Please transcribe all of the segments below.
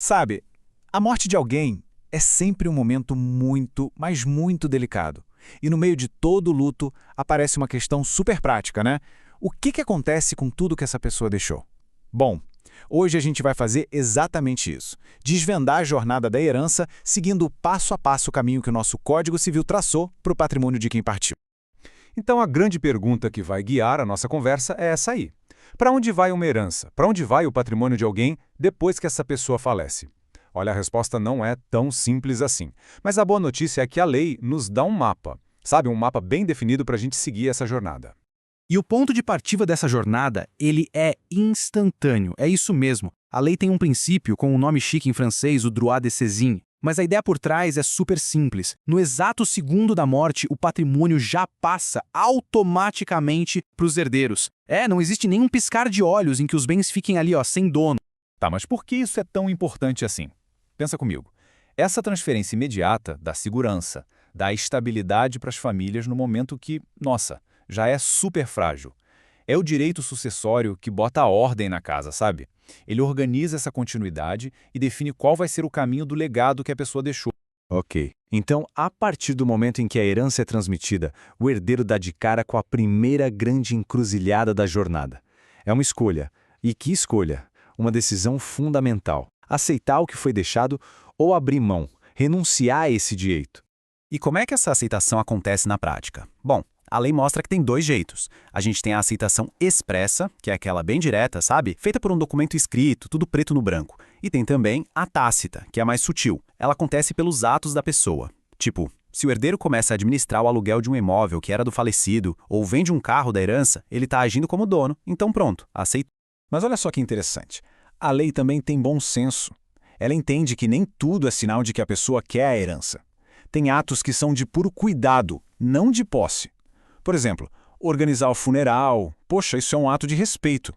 Sabe, a morte de alguém é sempre um momento muito, mas muito delicado. E no meio de todo o luto aparece uma questão super prática, né? O que acontece com tudo que essa pessoa deixou? Bom, hoje a gente vai fazer exatamente isso. Desvendar a jornada da herança seguindo o passo a passo o caminho que o nosso Código Civil traçou para o patrimônio de quem partiu. Então a grande pergunta que vai guiar a nossa conversa é essa aí. Para onde vai uma herança? Para onde vai o patrimônio de alguém depois que essa pessoa falece? Olha, a resposta não é tão simples assim. Mas a boa notícia é que a lei nos dá um mapa. Sabe, um mapa bem definido para a gente seguir essa jornada. E o ponto de partida dessa jornada, ele é instantâneo, é isso mesmo. A lei tem um princípio com um nome chique em francês, o droit de saisine. Mas a ideia por trás é super simples. No exato segundo da morte, o patrimônio já passa automaticamente para os herdeiros. Não existe nenhum piscar de olhos em que os bens fiquem ali, sem dono. Tá, mas por que isso é tão importante assim? Pensa comigo. Essa transferência imediata dá segurança, dá estabilidade para as famílias no momento que, nossa, já é super frágil. É o direito sucessório que bota a ordem na casa, sabe? Ele organiza essa continuidade e define qual vai ser o caminho do legado que a pessoa deixou. Ok. Então, a partir do momento em que a herança é transmitida, o herdeiro dá de cara com a primeira grande encruzilhada da jornada. É uma escolha. E que escolha? Uma decisão fundamental. Aceitar o que foi deixado ou abrir mão, renunciar a esse direito. E como é que essa aceitação acontece na prática? Bom, a lei mostra que tem dois jeitos. A gente tem a aceitação expressa, que é aquela bem direta, sabe? Feita por um documento escrito, tudo preto no branco. E tem também a tácita, que é mais sutil. Ela acontece pelos atos da pessoa. Tipo, se o herdeiro começa a administrar o aluguel de um imóvel que era do falecido, ou vende um carro da herança, ele está agindo como dono. Então pronto, aceitou. Mas olha só que interessante. A lei também tem bom senso. Ela entende que nem tudo é sinal de que a pessoa quer a herança. Tem atos que são de puro cuidado, não de posse. Por exemplo, organizar o funeral, poxa, isso é um ato de respeito.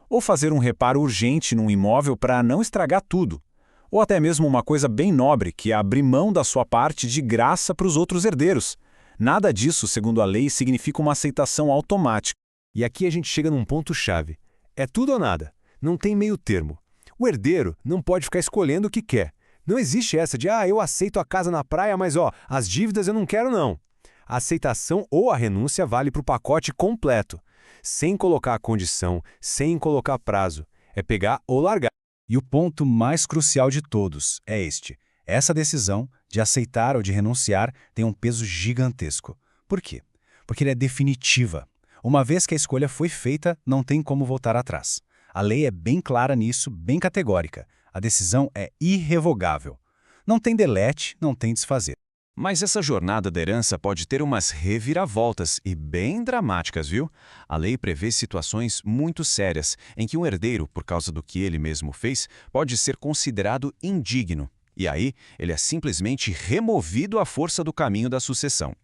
Ou fazer um reparo urgente num imóvel para não estragar tudo. Ou até mesmo uma coisa bem nobre, que é abrir mão da sua parte de graça para os outros herdeiros. Nada disso, segundo a lei, significa uma aceitação automática. E aqui a gente chega num ponto-chave. É tudo ou nada. Não tem meio termo. O herdeiro não pode ficar escolhendo o que quer. Não existe essa de, eu aceito a casa na praia, mas as dívidas eu não quero não. A aceitação ou a renúncia vale para o pacote completo, sem colocar condição, sem colocar prazo. É pegar ou largar. E o ponto mais crucial de todos é este. Essa decisão de aceitar ou de renunciar tem um peso gigantesco. Por quê? Porque ele é definitiva. Uma vez que a escolha foi feita, não tem como voltar atrás. A lei é bem clara nisso, bem categórica. A decisão é irrevogável. Não tem delete, não tem desfazer. Mas essa jornada da herança pode ter umas reviravoltas e bem dramáticas, viu? A lei prevê situações muito sérias em que um herdeiro, por causa do que ele mesmo fez, pode ser considerado indigno. E aí, ele é simplesmente removido à força do caminho da sucessão.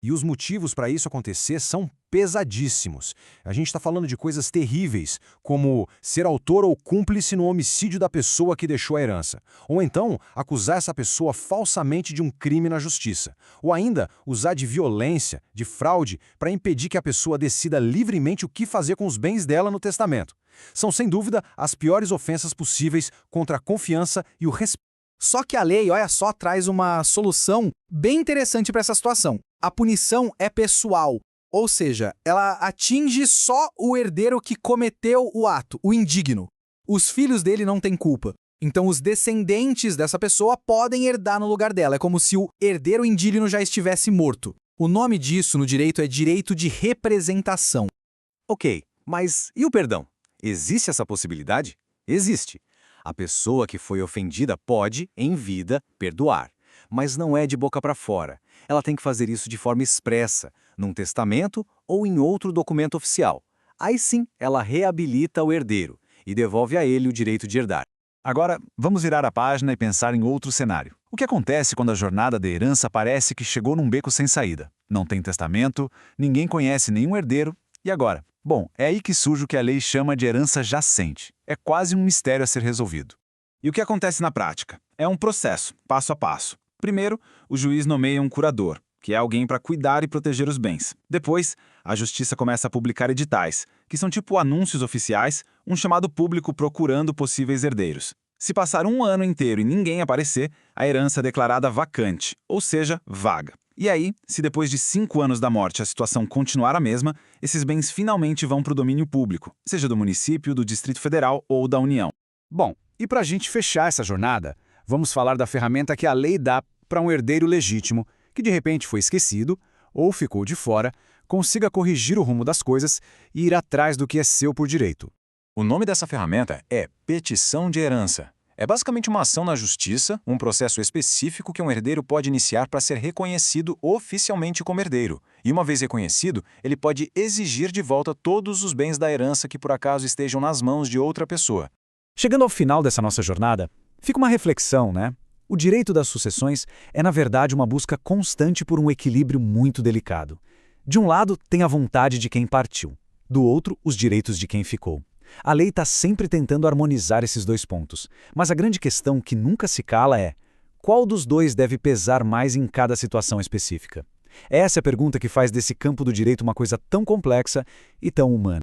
E os motivos para isso acontecer são pesadíssimos. A gente está falando de coisas terríveis, como ser autor ou cúmplice no homicídio da pessoa que deixou a herança. Ou então, acusar essa pessoa falsamente de um crime na justiça. Ou ainda, usar de violência, de fraude, para impedir que a pessoa decida livremente o que fazer com os bens dela no testamento. São, sem dúvida, as piores ofensas possíveis contra a confiança e o respeito. Só que a lei, olha só, traz uma solução bem interessante para essa situação. A punição é pessoal, ou seja, ela atinge só o herdeiro que cometeu o ato, o indigno. Os filhos dele não têm culpa. Então os descendentes dessa pessoa podem herdar no lugar dela. É como se o herdeiro indigno já estivesse morto. O nome disso no direito é direito de representação. Ok, mas e o perdão? Existe essa possibilidade? Existe. A pessoa que foi ofendida pode, em vida, perdoar. Mas não é de boca para fora. Ela tem que fazer isso de forma expressa, num testamento ou em outro documento oficial. Aí sim, ela reabilita o herdeiro e devolve a ele o direito de herdar. Agora, vamos virar a página e pensar em outro cenário. O que acontece quando a jornada da herança parece que chegou num beco sem saída? Não tem testamento, ninguém conhece nenhum herdeiro, e agora? Bom, é aí que surge o que a lei chama de herança jacente. É quase um mistério a ser resolvido. E o que acontece na prática? É um processo, passo a passo. Primeiro, o juiz nomeia um curador, que é alguém para cuidar e proteger os bens. Depois, a justiça começa a publicar editais, que são tipo anúncios oficiais, um chamado público procurando possíveis herdeiros. Se passar um ano inteiro e ninguém aparecer, a herança é declarada vacante, ou seja, vaga. E aí, se depois de 5 anos da morte a situação continuar a mesma, esses bens finalmente vão para o domínio público, seja do município, do Distrito Federal ou da União. Bom, e para a gente fechar essa jornada, vamos falar da ferramenta que a lei dá para um herdeiro legítimo, que de repente foi esquecido ou ficou de fora, consiga corrigir o rumo das coisas e ir atrás do que é seu por direito. O nome dessa ferramenta é petição de herança. É basicamente uma ação na justiça, um processo específico que um herdeiro pode iniciar para ser reconhecido oficialmente como herdeiro. E uma vez reconhecido, ele pode exigir de volta todos os bens da herança que por acaso estejam nas mãos de outra pessoa. Chegando ao final dessa nossa jornada, fica uma reflexão, né? O direito das sucessões é, na verdade, uma busca constante por um equilíbrio muito delicado. De um lado, tem a vontade de quem partiu. Do outro, os direitos de quem ficou. A lei está sempre tentando harmonizar esses dois pontos, mas a grande questão que nunca se cala é: qual dos dois deve pesar mais em cada situação específica? Essa é a pergunta que faz desse campo do direito uma coisa tão complexa e tão humana.